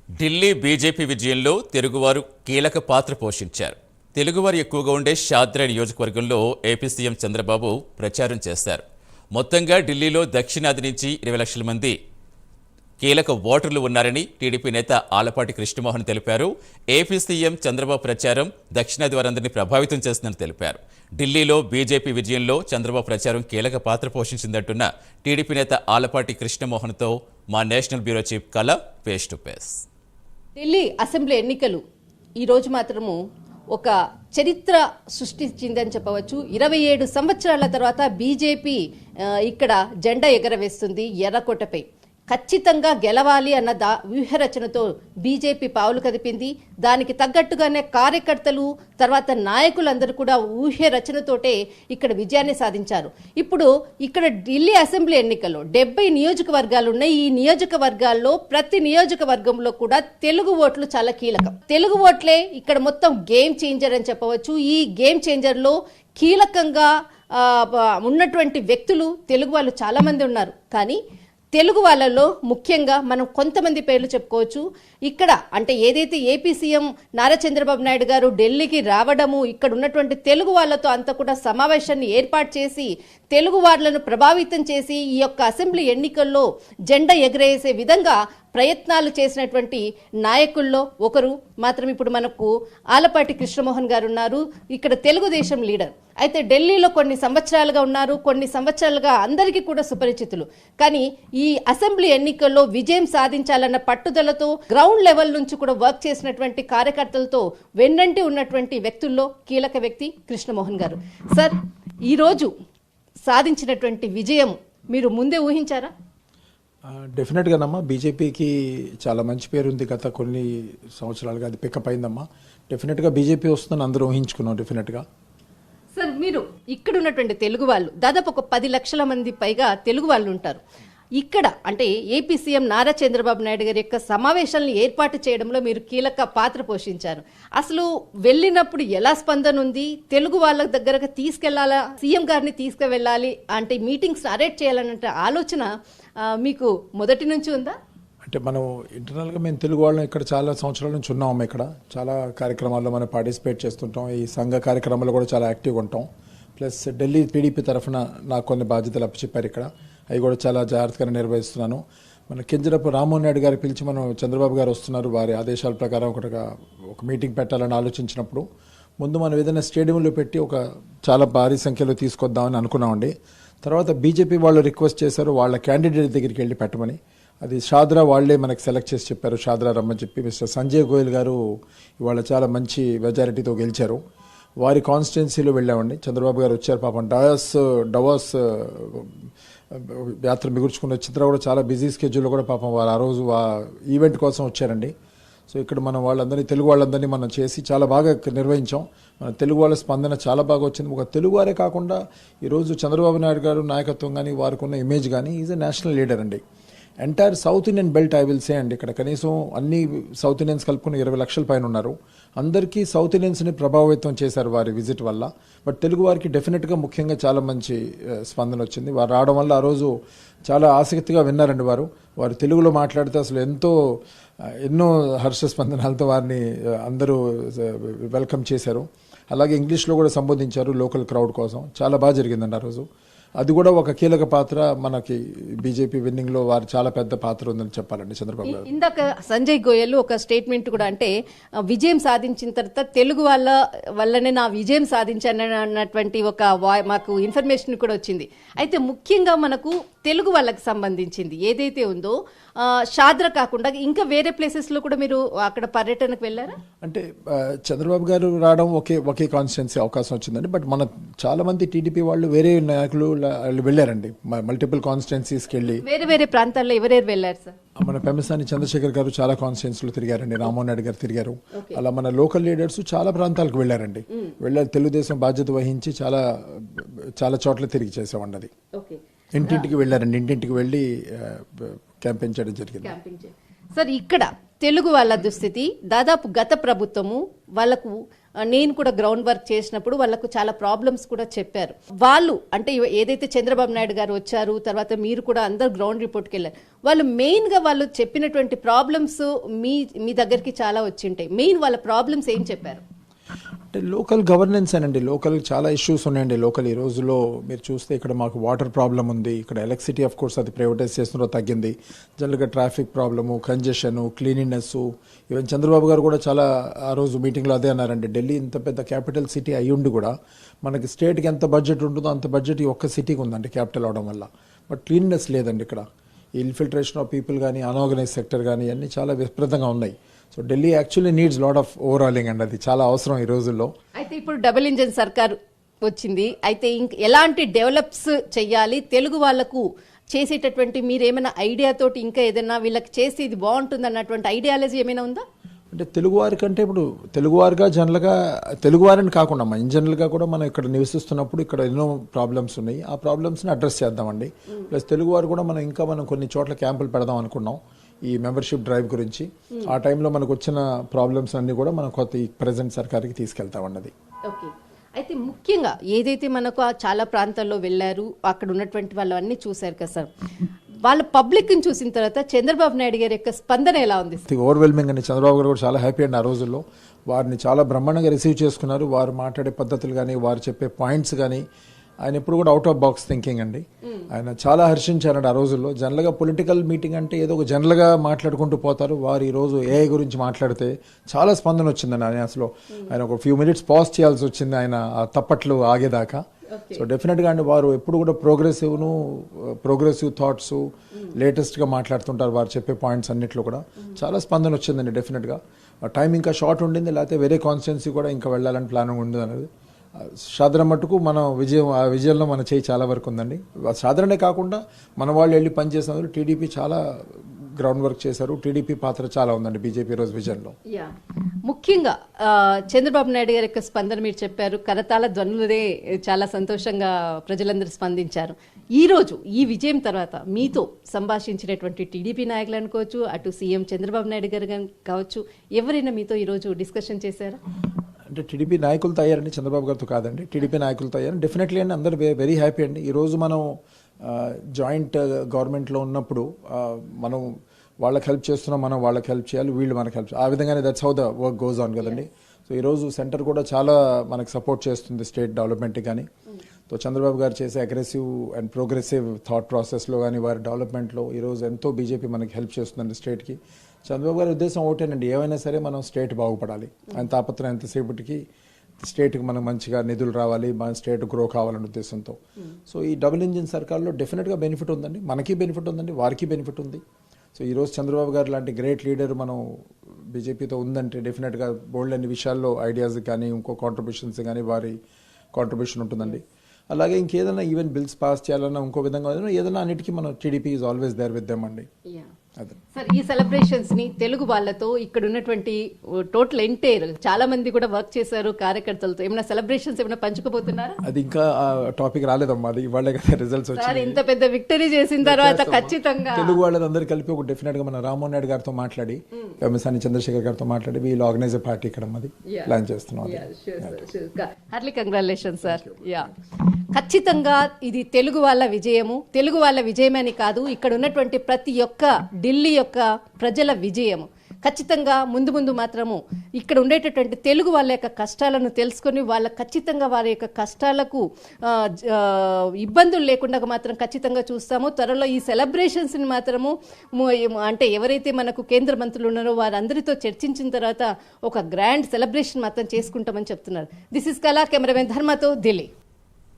Delhi BJP విజయంలో తెలుగువారు కీలక పాత్ర పోషించారు. తెలుగువారు ఎక్కువగా ఉండే షాద్రా నియోజకవర్గంలో ఏపీ సీఎం చంద్రబాబు ప్రచారం చేశారు. మొత్తంగా ఢిల్లీలో దక్షిణాది నుంచి 20 లక్షల మంది కీలక ఓటర్లు ఉన్నారని టీడీపీ నేత ఆలపాటి కృష్ణమోహన్ తెలిపారు. ఏపీ సీఎం చంద్రబాబు ప్రచారం దక్షిణాది వారందరినీ ప్రభావితం చేస్తుందని తెలిపారు. ఢిల్లీలో బీజేపీ విజయంలో చంద్రబాబు ప్రచారం కీలక పాత్ర పోషించిందంటున్న టీడీపీ నేత ఆలపాటి కృష్ణమోహన్తో మా నేషనల్ బ్యూరో చీఫ్ కళ face to face. Delhi assembly ఎన్నికలు ఈరోజు మాత్రము ఒక చరిత్ర సృష్టించిందని చెప్పవచ్చు. 27 సంవత్సరాల తర్వాత బీజేపీ ఇక్కడ జెండా ఎగరవేస్తుంది ఎర్రకోటపై. ఖచ్చితంగా గెలవాలి అన్న వ్యూహరచనతో బీజేపీ పావులు కదిపింది. దానికి తగ్గట్టుగానే కార్యకర్తలు తర్వాత నాయకులందరూ కూడా ఊహ్యరచనతోటే ఇక్కడ విజయాన్ని సాధించారు. ఇప్పుడు ఇక్కడ ఢిల్లీ అసెంబ్లీ ఎన్నికల్లో 70 నియోజకవర్గాలు ఉన్నాయి. ఈ నియోజకవర్గాల్లో ప్రతి నియోజకవర్గంలో కూడా తెలుగు ఓట్లు చాలా కీలకం. తెలుగు ఓట్లే ఇక్కడ మొత్తం గేమ్ చేంజర్ అని చెప్పవచ్చు. ఈ గేమ్ చేంజర్లో కీలకంగా ఉన్నటువంటి వ్యక్తులు తెలుగు వాళ్ళు చాలా మంది ఉన్నారు. కానీ తెలుగు వాళ్ళలో ముఖ్యంగా మనం కొంతమంది పేర్లు చెప్పుకోవచ్చు. ఇక్కడ అంటే ఏదైతే ఏపీ సీఎం నారా చంద్రబాబు నాయుడు గారు ఢిల్లీకి రావడము, ఇక్కడ ఉన్నటువంటి తెలుగు వాళ్ళతో అంతా కూడా సమావేశాన్ని ఏర్పాటు చేసి తెలుగు వాళ్ళను ప్రభావితం చేసి ఈ యొక్క అసెంబ్లీ ఎన్నికల్లో జెండా ఎగరేసే విధంగా ప్రయత్నాలు చేసినటువంటి నాయకుల్లో ఒకరు మాత్రం ఇప్పుడు మనకు ఆలపాటి కృష్ణమోహన్ గారు ఉన్నారు. ఇక్కడ తెలుగుదేశం లీడర్. అయితే ఢిల్లీలో కొన్ని సంవత్సరాలుగా ఉన్నారు, కొన్ని సంవత్సరాలుగా అందరికీ కూడా సుపరిచితులు. కానీ ఈ అసెంబ్లీ ఎన్నికల్లో విజయం సాధించాలన్న పట్టుదలతో గ్రౌండ్ లెవెల్ నుంచి కూడా వర్క్ చేసినటువంటి కార్యకర్తలతో వెన్నంటి ఉన్నటువంటి వ్యక్తుల్లో కీలక వ్యక్తి కృష్ణమోహన్ గారు. సార్, ఈరోజు సాధించినటువంటి విజయం మీరు ముందే ఊహించారా? డెఫినెట్గానమ్మా, బీజేపీకి చాలా మంచి పేరు ఉంది. గత కొన్ని సంవత్సరాలుగా అది పికప్ అయిందమ్మా. డెఫినెట్గా బీజేపీ వస్తుందని అందరూ ఊహించుకున్నాం. డెఫినెట్గా సార్, మీరు ఇక్కడ ఉన్నటువంటి తెలుగు వాళ్ళు దాదాపు ఒక 10 లక్షల మంది పైగా తెలుగు వాళ్ళు ఉంటారు. ఇక్కడ అంటే ఏపీ సీఎం నారా చంద్రబాబు నాయుడు గారి యొక్క సమావేశాలను ఏర్పాటు చేయడంలో మీరు కీలక పాత్ర పోషించారు. అసలు వెళ్ళినప్పుడు ఎలా స్పందన ఉంది? తెలుగు వాళ్ళ దగ్గరకు తీసుకెళ్లాలా, సీఎం గారిని తీసుకువెళ్ళాలి అంటే మీటింగ్స్ అరేంజ్ చేయాలన్న ఆలోచన మీకు మొదటి నుంచి ఉందా? అంటే మనం ఇంటర్నల్గా మేము తెలుగు వాళ్ళం ఇక్కడ చాలా సంవత్సరాల నుంచి ఉన్నాము. ఇక్కడ చాలా కార్యక్రమాల్లో మనం పార్టిసిపేట్ చేస్తుంటాం. ఈ సంఘ కార్యక్రమాల్లో కూడా చాలా యాక్టివ్గా ఉంటాం. ప్లస్ ఢిల్లీ టీడీపీ తరఫున నాకు కొన్ని బాధ్యతలు అప్పచెప్పారు. ఇక్కడ అవి కూడా చాలా జాగ్రత్తగా నిర్వహిస్తున్నాను. మన కింజరపు రామ్మోహన్ నాయుడు గారు పిలిచి మనం చంద్రబాబు గారు వస్తున్నారు, వారి ఆదేశాల ప్రకారం ఒక మీటింగ్ పెట్టాలని ఆలోచించినప్పుడు ముందు మనం ఏదైనా స్టేడియంలో పెట్టి ఒక చాలా భారీ సంఖ్యలో తీసుకొద్దామని అనుకున్నామండి. తర్వాత బీజేపీ వాళ్ళు రిక్వెస్ట్ చేశారు వాళ్ళ క్యాండిడేట్ దగ్గరికి వెళ్ళి పెట్టమని. అది షాద్రా వాళ్లే మనకు సెలెక్ట్ చేసి చెప్పారు. షాద్రా రమ్మని చెప్పి మిస్టర్ సంజయ్ గోయల్ గారు ఇవాళ చాలా మంచి మెజారిటీతో గెలిచారు. వారి కాన్స్టిట్యున్సీలో వెళ్ళామండి. చంద్రబాబు గారు వచ్చారు. పాపం డవాస్ యాత్ర మిగుర్చుకుని వచ్చిన తర్వాత కూడా చాలా బిజీ స్కెడ్యూల్లో కూడా పాపం వారు ఆ రోజు ఈవెంట్ కోసం వచ్చారండి. సో ఇక్కడ మనం వాళ్ళందరినీ తెలుగు వాళ్ళందరినీ మనం చేసి చాలా బాగా నిర్వహించాం. మన తెలుగు వాళ్ళ స్పందన చాలా బాగా వచ్చింది. ఒక తెలుగు వారే కాకుండా ఈరోజు చంద్రబాబు నాయుడు గారు నాయకత్వం కానీ వారికి ఉన్న ఇమేజ్ కానీ ఈజ్ ఎ నేషనల్ లీడర్ అండి. Entire south Indian belt I will say అండి. ఇక్కడ కనీసం అన్ని సౌత్ ఇండియన్స్ కలుపుకుని 20 లక్షల పైన ఉన్నారు. అందరికీ సౌత్ ఇండియన్స్ని ప్రభావితం చేశారు వారి విజిట్ వల్ల. బట్ తెలుగు వారికి డెఫినెట్గా ముఖ్యంగా చాలా మంచి స్పందన వచ్చింది. వారు రావడం వల్ల ఆ రోజు చాలా ఆసక్తిగా విన్నారండి. వారు తెలుగులో మాట్లాడితే అసలు ఎన్నో హర్ష స్పందనాలతో వారిని అందరూ వెల్కమ్ చేశారు. అలాగే ఇంగ్లీష్లో కూడా సంబోధించారు లోకల్ క్రౌడ్ కోసం. చాలా బాగా జరిగిందండి ఆ రోజు. అది కూడా ఒక కీలక పాత్ర మనకి బీజేపీ విన్నింగ్ లో వారు చాలా పెద్ద పాత్ర ఉందని చెప్పాలండి చంద్రబాబు గారు. ఇందాక సంజయ్ గోయల్ ఒక స్టేట్మెంట్ కూడా అంటే విజయం సాధించిన తర్వాత తెలుగు వల్లనే నా విజయం సాధించాను అన్నటువంటి ఒక మాకు ఇన్ఫర్మేషన్ కూడా వచ్చింది. అయితే ముఖ్యంగా మనకు తెలుగు వాళ్ళకి సంబంధించింది ఏదైతే ఉందో షాద్రా కాకుండా ఇంకా వేరే ప్లేసెస్ లో కూడా మీరు అక్కడ పర్యటనకు వెళ్ళారా? అంటే చంద్రబాబు గారు రావడం ఒకే కాన్స్టిట్యున్సీ అవకాశం వచ్చిందండి. బట్ మన చాలా మంది టీడీపీ వాళ్ళు వేరే నాయకులు వెళ్ళారండి. మల్టిపుల్ కాన్స్టిట్యున్సీస్కి వెళ్ళి వేరే ప్రాంతాల్లో ఎవరెవరు వెళ్ళారు సార్? మన పెమ్మసాని చంద్రశేఖర్ గారు చాలా కాన్స్టిట్యున్సీలో తిరిగారండి. రామ్మోహన్ నాయుడు గారు తిరిగారు. అలా మన లోకల్ లీడర్స్ చాలా ప్రాంతాలకు వెళ్ళారండి. వెళ్ళారు. తెలుగుదేశం బాధ్యత వహించి చాలా చోట్ల తిరిగి చేసామండి. అది ఇంటింటికి వెళ్ళారండి. ఇంటింటికి వెళ్ళి క్యాంపెయిన్ చేయడం జరిగింది. సార్, ఇక్కడ తెలుగు వాళ్ళ దుస్థితి దాదాపు గత ప్రభుత్వము వాళ్లకు నేను కూడా గ్రౌండ్ వర్క్ చేసినప్పుడు వాళ్ళకు చాలా ప్రాబ్లమ్స్ కూడా చెప్పారు. వాళ్ళు అంటే ఏదైతే చంద్రబాబు నాయుడు గారు వచ్చారు, తర్వాత మీరు కూడా అందరు గ్రౌండ్ రిపోర్ట్కి వెళ్ళారు, వాళ్ళు మెయిన్గా వాళ్ళు చెప్పినటువంటి ప్రాబ్లమ్స్ మీ దగ్గరికి చాలా వచ్చింటాయి. మెయిన్ వాళ్ళ ప్రాబ్లమ్స్ ఏం చెప్పారు? అంటే లోకల్ గవర్నెన్స్ అనండి, లోకల్ చాలా ఇష్యూస్ ఉన్నాయండి. లోకల్ ఈ రోజులో మీరు చూస్తే ఇక్కడ మాకు వాటర్ ప్రాబ్లం ఉంది, ఇక్కడ ఎలక్ట్రిసిటీ ఆఫ్ కోర్స్ అది ప్రైవేటైజ్ చేస్తున్నో తగ్గింది, జనరల్గా traffic problem, congestion, cleanliness. Even Chandrababu గారు కూడా చాలా ఆ రోజు మీటింగ్లో అదే అన్నారండి, ఢిల్లీ ఇంత పెద్ద క్యాపిటల్ సిటీ అయ్యుండి కూడా మనకి స్టేట్కి ఎంత బడ్జెట్ ఉంటుందో అంత బడ్జెట్ ఈ ఒక్క సిటీకి ఉందండి క్యాపిటల్ అవడం వల్ల. బట్ క్లీన్నెస్ లేదండి ఇక్కడ. ఈ ఇన్ఫిల్ట్రేషన్ ఆఫ్ పీపుల్ కానీ, అన్ఆర్గనైజ్ సెక్టర్ కానీ అన్నీ చాలా విపరీతంగా ఉన్నాయి. So Delhi actually needs lot of overhauling అండి, అది చాలా అవసరం ఈ రోజుల్లో. అయితే ఇప్పుడు డబుల్ ఇంజన్ సర్కార్ వచ్చింది, అయితే ఇంక ఎలాంటి డెవలప్స్ చెయ్యాలి తెలుగు వాళ్లకు చేసేటటువంటి మీరేమైనా ఐడియా తోటి ఇంకా ఏదైనా వీళ్ళకి చేస్తే ఇది బాగుంటుంది అన్నటువంటి ఐడియాలజీ ఏమైనా ఉందా? అంటే తెలుగువారి కంటే ఇప్పుడు తెలుగువారిగా జనరల్గా తెలుగువారిని కాకుండా ఇన్ జనరల్గా కూడా మనం ఇక్కడ నివసిస్తున్నప్పుడు ఇక్కడ ఎన్నో ప్రాబ్లమ్స్ ఉన్నాయి, ఆ ప్రాబ్లమ్స్ని అడ్రస్ చేద్దామండి. ప్లస్ తెలుగువారు కూడా మనం కొన్ని చోట్ల క్యాంపులు పెడదాం అనుకున్నాం ఈ మెంబర్షిప్ డ్రైవ్ గురించి. ఆ టైంలో మనకు వచ్చిన ప్రాబ్లమ్స్ అన్ని కూడా మనం కొత్త ఈ ప్రెసెంట్ సర్కార్కి తీసుకెళ్తామన్నది. ఓకే. అయితే ముఖ్యంగా ఏదైతే మనకు చాలా ప్రాంతాల్లో వెళ్ళారు, అక్కడ ఉన్నటువంటి వాళ్ళు అన్ని చూశారు కదా సార్, వాళ్ళ పబ్లిక్ని చూసిన తర్వాత చంద్రబాబు నాయుడు గారి యొక్క స్పందన ఎలా ఉంది? ఓవర్వెల్మింగ్ అండి. చంద్రబాబు గారు కూడా చాలా హ్యాపీ అండి. ఆ రోజుల్లో వారిని చాలా బ్రహ్మాండంగా రిసీవ్ చేసుకున్నారు. వారు మాట్లాడే పద్ధతులు కానీ, వారు చెప్పే పాయింట్స్ కానీ, ఆయన ఎప్పుడు కూడా అవుట్ ఆఫ్ బాక్స్ థింకింగ్ అండి. ఆయన చాలా హర్షించారండి ఆ రోజుల్లో. జనరల్గా పొలిటికల్ మీటింగ్ అంటే ఏదో ఒక జనరల్గా మాట్లాడుకుంటూ పోతారు. వారు ఈరోజు ఏఐ గురించి మాట్లాడితే చాలా స్పందన వచ్చిందండి. ఆయన అసలు ఆయన ఒక ఫ్యూ మినిట్స్ పాజ్ చేయాల్సి వచ్చింది ఆయన ఆ తప్పట్లు ఆగేదాకా. సో డెఫినెట్గా అండి వారు ఎప్పుడు కూడా ప్రోగ్రెసివ్ థాట్స్ లేటెస్ట్గా మాట్లాడుతుంటారు. వారు చెప్పే పాయింట్స్ అన్నిట్లో కూడా చాలా స్పందన వచ్చిందండి. డెఫినెట్గా టైం ఇంకా షార్ట్ ఉండింది, లేకపోతే వేరే కాన్స్టిట్యున్సీ కూడా ఇంకా వెళ్ళాలని ప్లానింగ్ ఉంది అనేది. సాధారణ మట్టుకు మనం ఆ విజయంలో మన చేయి చాలా వరకు ఉందండి. సాధారణే కాకుండా మన వాళ్ళు వెళ్ళి పనిచేసినందుకు టీడీపీ చాలా గ్రౌండ్ వర్క్ చేశారు. టీడీపీ పాత్ర చాలా ఉందండి బీజేపీ రోజు విజయంలో. ముఖ్యంగా చంద్రబాబు నాయుడు గారి యొక్క స్పందన మీరు చెప్పారు, కరతాళ ధ్వనులదే చాలా సంతోషంగా ప్రజలందరూ స్పందించారు. ఈ రోజు ఈ విజయం తర్వాత మీతో సంభాషించినటువంటి టీడీపీ నాయకులు అనుకోవచ్చు, అటు సీఎం చంద్రబాబు నాయుడు గారు కావచ్చు, ఎవరైనా మీతో ఈరోజు డిస్కషన్ చేశారా? అంటే టీడీపీ నాయకులతో అయ్యారండి, చంద్రబాబు గారితో కాదండి. టీడీపీ నాయకులతో అయ్యారు. డెఫినెట్లీ అండి, అందరూ వెరీ హ్యాపీ అండి. ఈరోజు మనం జాయింట్ గవర్నమెంట్లో ఉన్నప్పుడు మనం వాళ్ళకి హెల్ప్ చేస్తున్నాం, మనం వాళ్ళకి హెల్ప్ చేయాలి, వీళ్ళు మనకి హెల్ప్ చేయాలి. ఆ విధంగానే that's how the work goes on కదండి. సో ఈరోజు సెంటర్ కూడా చాలా మనకు సపోర్ట్ చేస్తుంది స్టేట్ డెవలప్మెంట్కి కానీ. సో చంద్రబాబు గారు చేసే అగ్రెసివ్ అండ్ ప్రోగ్రెసివ్ థాట్ ప్రాసెస్లో కానీ, వారి డెవలప్మెంట్లో ఈరోజు ఎంతో బీజేపీ మనకి హెల్ప్ చేస్తుందండి స్టేట్కి. చంద్రబాబు గారి ఉద్దేశం ఒకటేనండి, ఏమైనా సరే మనం స్టేట్ బాగుపడాలి. ఆయన తాపత్రయం ఎంతసేపటికి స్టేట్కి మనకు మంచిగా నిధులు రావాలి, మన స్టేట్ గ్రో కావాలనే ఉద్దేశంతో. సో ఈ డబుల్ ఇంజిన్ సర్కార్లో డెఫినెట్గా బెనిఫిట్ ఉందండి, మనకి బెనిఫిట్ ఉందండి, వారికి బెనిఫిట్ ఉంది. సో ఈరోజు చంద్రబాబు గారు లాంటి గ్రేట్ లీడర్ మనం బీజేపీతో ఉందంటే డెఫినెట్గా బోల్డ్ అన్ని విషయాల్లో ఐడియాస్ కానీ, ఇంకో కాంట్రిబ్యూషన్స్ కానీ వారి కాంట్రిబ్యూషన్ ఉంటుందండి. అలాగే ఇంకేదైనా ఈవెన్ బిల్స్ పాస్ చేయాలన్నా, ఇంకో విధంగా ఏదైనా అన్నిటికీ మనం TDP is always there with them అండి. సార్, ఈ సెలబ్రేషన్స్ ని తెలుగు వాళ్ళతో ఇక్కడ ఉన్నటువంటి టోటల్ ఎంటైర్ చాలా మంది కూడా వర్క్ చేశారు కార్యకర్తలతో, ఏమైనా సెలబ్రేషన్స్ ఏమైనా పంచుకోబోతున్నారా? అది ఇంకా తాపిక్ రాలేదమ్మా, అది ఇవాళ కదా రిజల్ట్స్ వచ్చాయి. ఇంత పెద్ద విక్టరీ చేసిన తర్వాత ఖచ్చితంగా తెలుగు వాళ్ళందరూ కలిపి ఒక డెఫినెట్ గా మన రామ్మోహన్ నాయుడు గారితో మాట్లాడి, ఎమ్మెస్ఆని చంద్రశేఖర్ గారితో మాట్లాడి వీళ్ళు ఆర్గనైజ్ పార్టీ ఇక్కడ మాది ప్లాన్ చేస్తున్నాం. Hartley congratulations sir. ఖచ్చితంగా ఇది తెలుగు వాళ్ళ విజయము. తెలుగు వాళ్ళ విజయమని కాదు, ఇక్కడ ఉన్నటువంటి ప్రతి ఒక్క ఢిల్లీ యొక్క ప్రజల విజయము. ఖచ్చితంగా ముందు ముందు మాత్రము ఇక్కడ ఉండేటటువంటి తెలుగు వాళ్ళ యొక్క కష్టాలను తెలుసుకొని వాళ్ళ ఖచ్చితంగా వారి యొక్క కష్టాలకు ఇబ్బందులు లేకుండా మాత్రం ఖచ్చితంగా చూస్తాము. త్వరలో ఈ సెలబ్రేషన్స్ని మాత్రము అంటే ఎవరైతే మనకు కేంద్ర మంత్రులు ఉన్నారో వారందరితో చర్చించిన తర్వాత ఒక గ్రాండ్ సెలబ్రేషన్ మాత్రం చేసుకుంటామని చెప్తున్నారు. దిస్ ఇస్ కళా, కెమెరామెన్ ధర్మతో ఢిల్లీ.